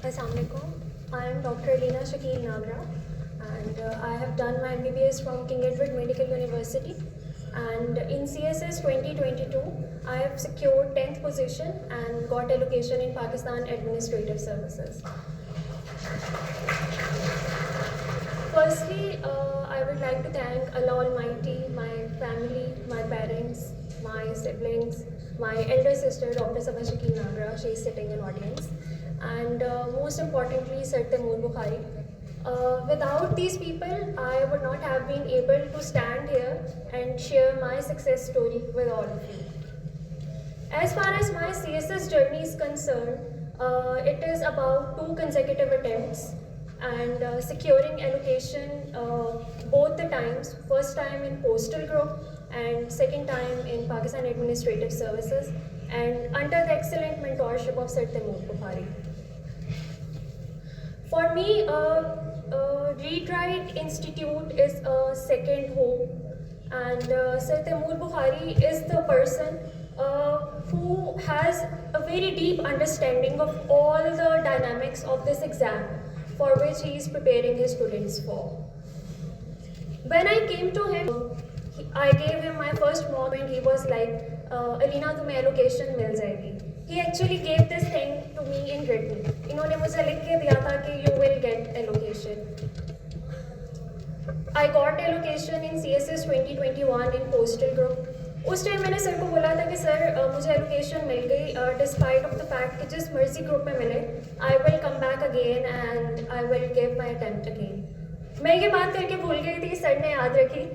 Assalamualaikum. I am Dr. Aleena Shakeel Nagra, and I have done my MBBS from King Edward Medical University. And in CSS 2022, I have secured 10th position and got allocation in Pakistan Administrative Services. Firstly, I would like to thank Allah Almighty, my family, my parents, my siblings, my elder sister, Dr. Shakeel Nagra, she is sitting in audience, and most importantly, Syed Bukhari. Without these people, I would not have been able to stand here and share my success story with all of you. As far as my CSS journey is concerned, it is about 2 consecutive attempts and securing allocation both the times, first time in postal group and second time in Pakistan Administrative Services, and under the excellent mentorship of Syed Bukhari. For me, Read Write Institute is a second home, and Syed Bukhari is the person who has a very deep understanding of all the dynamics of this exam for which he is preparing his students for. When I came to him, I gave him my first mock and he was like, Aleena, तुम्हें allocation मिल जाएगी. He actually gave this thing to me in written. इन्होंने मुझे लिख के दिया था कि you will get allocation. I got allocation in CSS 2021 in postal group. उस टाइम मैंने सर को बोला था कि सर मुझे एलोकेशन मिल गई डिस्पाइट ऑफ द फैक्ट कि जिस मर्जी ग्रुप में मिले I will come back again and I will give my attempt again. मैं ये बात करके भूल गई थी, सर ने याद रखी,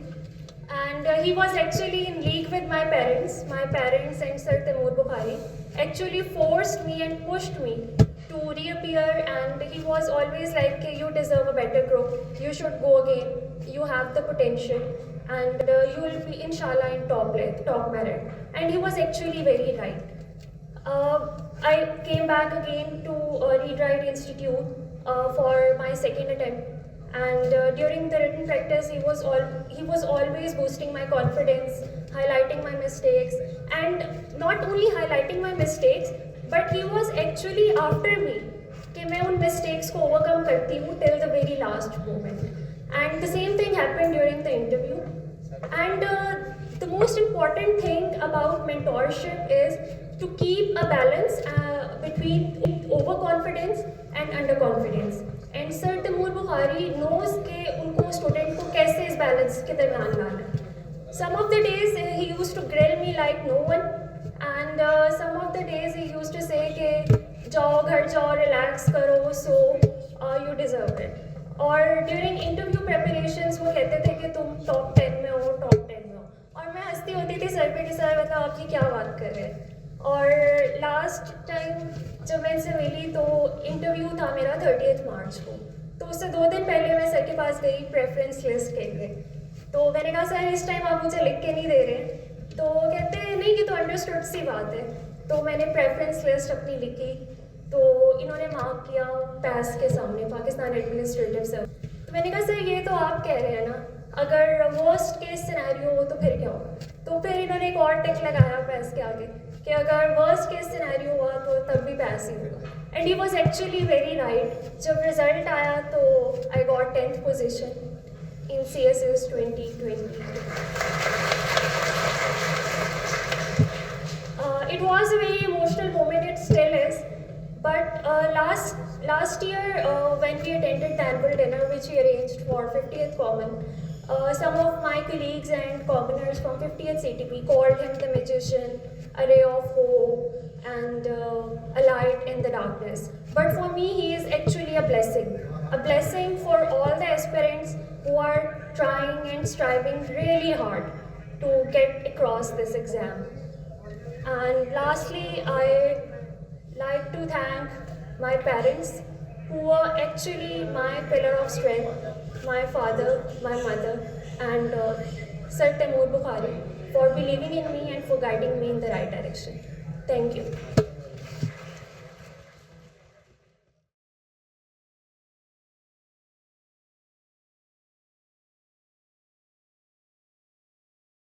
and he was actually in league with my parents and sir Taimur Bukhari actually forced me and pushed me to reappear, and he was always like, you deserve a better group, you should go again, you have the potential, and you will be inshallah in top merit. And he was actually very right. I came back again to Read Write Institute for my second attempt, and during the written practice he was always boosting my confidence, highlighting my mistakes, and not only highlighting my mistakes but he was actually after me कि मैं उन mistakes को overcome करती हूँ till the very last moment. And the same thing happened during the interview. And the most important thing about mentorship is to keep a balance between overconfidence and underconfidence. And Sir Taimoor Bukhari knows कि उनको student को कैसे इस balance के दरमियान लाना है. Some of the days he used to grill me like no one, and some of the days he used to say कि जाओ घर जाओ relax करो, so you deserve it. और during interview preparations वो कहते थे कि तुम top 10 में हो, और मैं हंसती होती थी सर पे कि सर मतलब आप ये क्या बात कर रहे हैं. और लास्ट टाइम जब मैं इनसे मिली तो इंटरव्यू था मेरा 30 मार्च को, तो उससे 2 दिन पहले मैं सर के पास गई प्रेफरेंस लिस्ट के लिए. तो मैंने कहा सर इस टाइम आप मुझे लिख के नहीं दे रहे, तो कहते हैं नहीं ये तो अंडरस्टूड सी बात है. तो मैंने प्रेफरेंस लिस्ट अपनी लिखी, तो इन्होंने मार्क किया पैस के सामने पाकिस्तान एडमिनिस्ट्रेटिव सर्विस. तो मैंने कहा सर ये तो आप कह रहे हैं ना, अगर वर्स्ट केस सिनेरियो हो तो फिर क्या होगा. तो फिर इन्होंने एक और टिक लगाया पैस के आगे कि अगर वर्स्ट केस सिनेरियो हुआ तो तब भी पैस ही होगा. And he was actually very right. जब रिजल्ट आया तो I got 10th position in CSS 2022. It was a very emotional moment, it still is, but last year when we attended the annual dinner which we arranged for 50th Common, some of my colleagues and commoners from 50th CTP called him the magician, a ray of hope, and a light in the darkness. But for me he is actually a blessing for all the aspirants who are trying and striving really hard to get across this exam. And lastly, I like to thank my parents who were actually my pillar of strength, my father, my mother, and Sir Taimoor Bukhari for believing in me and for guiding me in the right direction. Thank you.